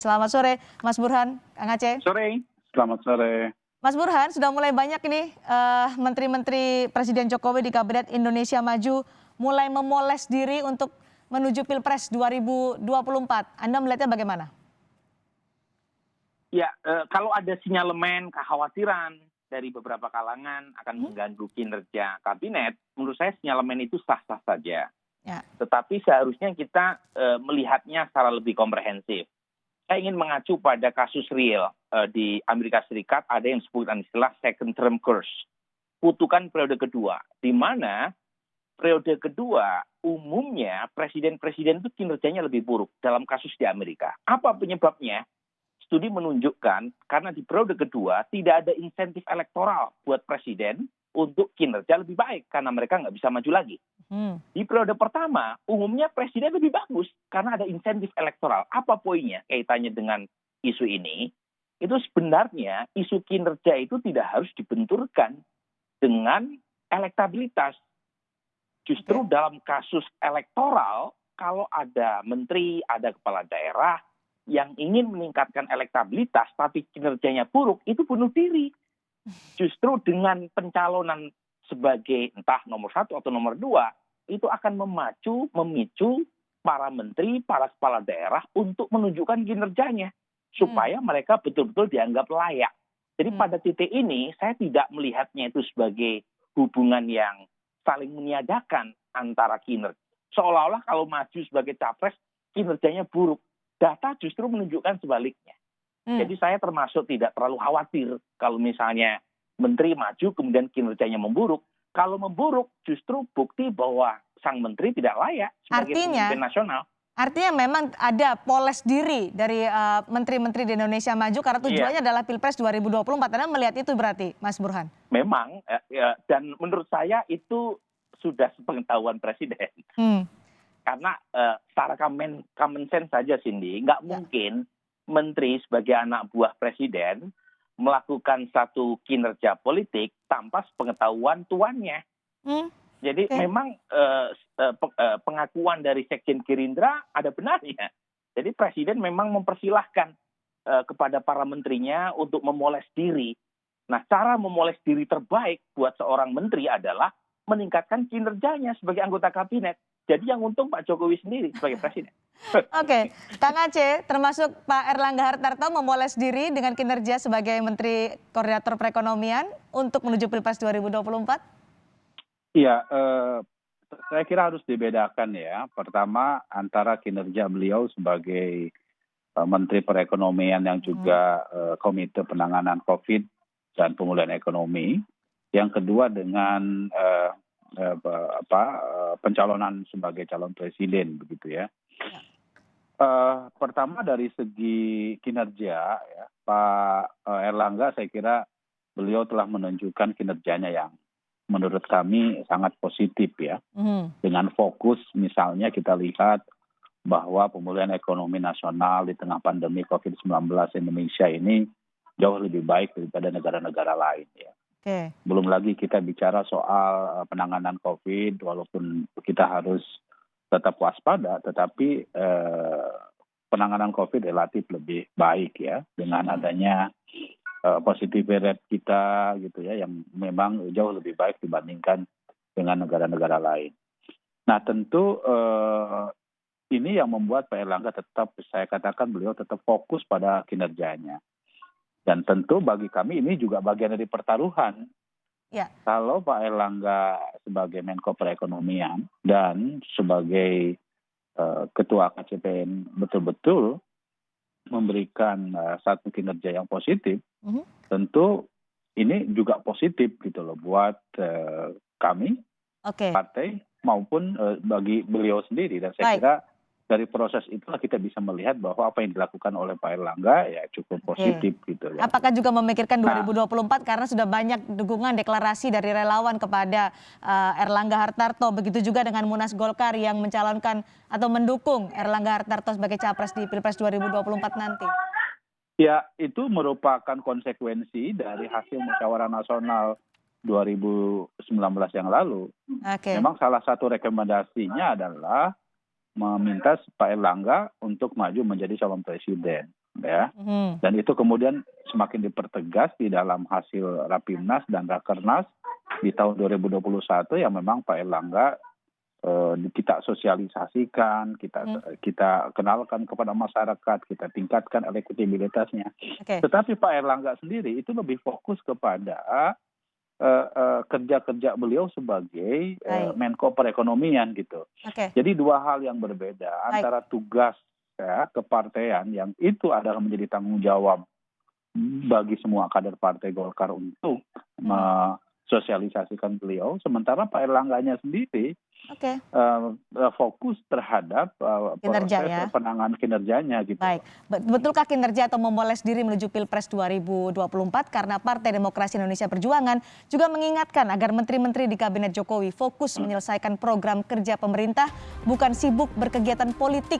Selamat sore, Mas Burhan, Kang Aceh. Sore, selamat sore. Mas Burhan, sudah mulai banyak ini menteri-menteri Presiden Jokowi di Kabinet Indonesia Maju mulai memoles diri untuk menuju Pilpres 2024. Anda melihatnya bagaimana? Ya, kalau ada sinyalemen kekhawatiran dari beberapa kalangan akan mengganggu kinerja kabinet, menurut saya sinyalemen itu sah-sah saja. Ya. Tetapi seharusnya kita melihatnya secara lebih komprehensif. Saya ingin mengacu pada kasus real di Amerika Serikat, ada yang disebut istilah second term curse, kutukan periode kedua, di mana periode kedua umumnya presiden-presiden itu kinerjanya lebih buruk dalam kasus di Amerika. Apa penyebabnya? Studi menunjukkan karena di periode kedua tidak ada insentif elektoral buat presiden untuk kinerja lebih baik karena mereka nggak bisa maju lagi. Di periode pertama, umumnya presiden lebih bagus karena ada insentif elektoral. Apa poinnya kaitannya dengan isu ini? Itu sebenarnya isu kinerja itu tidak harus dibenturkan dengan elektabilitas. Justru dalam kasus elektoral, kalau ada menteri, ada kepala daerah yang ingin meningkatkan elektabilitas tapi kinerjanya buruk, itu bunuh diri. Justru dengan pencalonan sebagai entah nomor 1 atau nomor 2, itu akan memicu para menteri, para kepala daerah untuk menunjukkan kinerjanya supaya mereka betul-betul dianggap layak. Jadi pada titik ini saya tidak melihatnya itu sebagai hubungan yang saling meniadakan antara kinerja. Seolah-olah kalau maju sebagai capres kinerjanya buruk. Data justru menunjukkan sebaliknya. Jadi saya termasuk tidak terlalu khawatir kalau misalnya menteri maju kemudian kinerjanya memburuk. Kalau memburuk justru bukti bahwa sang menteri tidak layak sebagai pemimpin nasional. Artinya memang ada poles diri dari menteri-menteri di Indonesia Maju karena tujuannya adalah Pilpres 2024. Anda melihat itu berarti, Mas Burhan? Memang, dan menurut saya itu sudah sepengetahuan presiden. Karena secara common sense saja, Cindy, nggak mungkin menteri sebagai anak buah presiden melakukan satu kinerja politik tanpa sepengetahuan tuannya. Jadi memang pengakuan dari Sekjen Gerindra ada benarnya. Jadi presiden memang mempersilahkan kepada para menterinya untuk memoles diri. Nah, cara memoles diri terbaik buat seorang menteri adalah meningkatkan kinerjanya sebagai anggota kabinet. Jadi yang untung Pak Jokowi sendiri sebagai presiden. Oke, Kang Aceh, termasuk Pak Erlangga Hartarto memoles diri dengan kinerja sebagai Menteri Koordinator Perekonomian untuk menuju Pilpres 2024? Iya, saya kira harus dibedakan ya. Pertama antara kinerja beliau sebagai Menteri Perekonomian yang juga Komite Penanganan COVID dan Pemulihan Ekonomi. Yang kedua dengan pencalonan sebagai calon presiden begitu ya. Pertama dari segi kinerja ya, Pak Erlangga saya kira beliau telah menunjukkan kinerjanya yang menurut kami sangat positif ya. Dengan fokus misalnya kita lihat bahwa pemulihan ekonomi nasional di tengah pandemi COVID-19 Indonesia ini jauh lebih baik daripada negara-negara lain ya. Belum lagi kita bicara soal penanganan COVID, walaupun kita harus tetap waspada, tetapi penanganan COVID relatif lebih baik ya dengan adanya positivity rate kita gitu ya yang memang jauh lebih baik dibandingkan dengan negara-negara lain. Nah tentu ini yang membuat Pak Erlangga tetap, saya katakan beliau tetap fokus pada kinerjanya. Dan tentu bagi kami ini juga bagian dari pertaruhan. Kalau Pak Erlangga sebagai Menko Perekonomian dan sebagai Ketua KCPN betul-betul memberikan satu kinerja yang positif, tentu ini juga positif gitu loh buat kami, partai maupun bagi beliau sendiri. Dan saya kira dari proses itulah kita bisa melihat bahwa apa yang dilakukan oleh Pak Erlangga ya cukup positif gitu ya. Apakah juga memikirkan 2024 karena sudah banyak dukungan deklarasi dari relawan kepada Erlangga Hartarto, begitu juga dengan Munas Golkar yang mencalonkan atau mendukung Erlangga Hartarto sebagai capres di Pilpres 2024 nanti? Ya, itu merupakan konsekuensi dari hasil musyawarah nasional 2019 yang lalu. Memang salah satu rekomendasinya adalah meminta Pak Erlangga untuk maju menjadi calon presiden. ya. Dan itu kemudian semakin dipertegas di dalam hasil Rapimnas dan Rakernas di tahun 2021 yang memang Pak Erlangga kita sosialisasikan, kita kenalkan kepada masyarakat, kita tingkatkan elektabilitasnya. Tetapi Pak Erlangga sendiri itu lebih fokus kepada kerja-kerja beliau sebagai Menko Perekonomian gitu. Jadi dua hal yang berbeda antara tugas kepartean yang itu adalah menjadi tanggung jawab bagi semua kader Partai Golkar untuk sosialisasikan beliau, sementara Pak Erlangganya sendiri fokus terhadap proses penanganan kinerjanya gitu. Baik, betulkah kinerja atau memoles diri menuju Pilpres 2024 karena Partai Demokrasi Indonesia Perjuangan juga mengingatkan agar menteri-menteri di Kabinet Jokowi fokus menyelesaikan program kerja pemerintah, bukan sibuk berkegiatan politik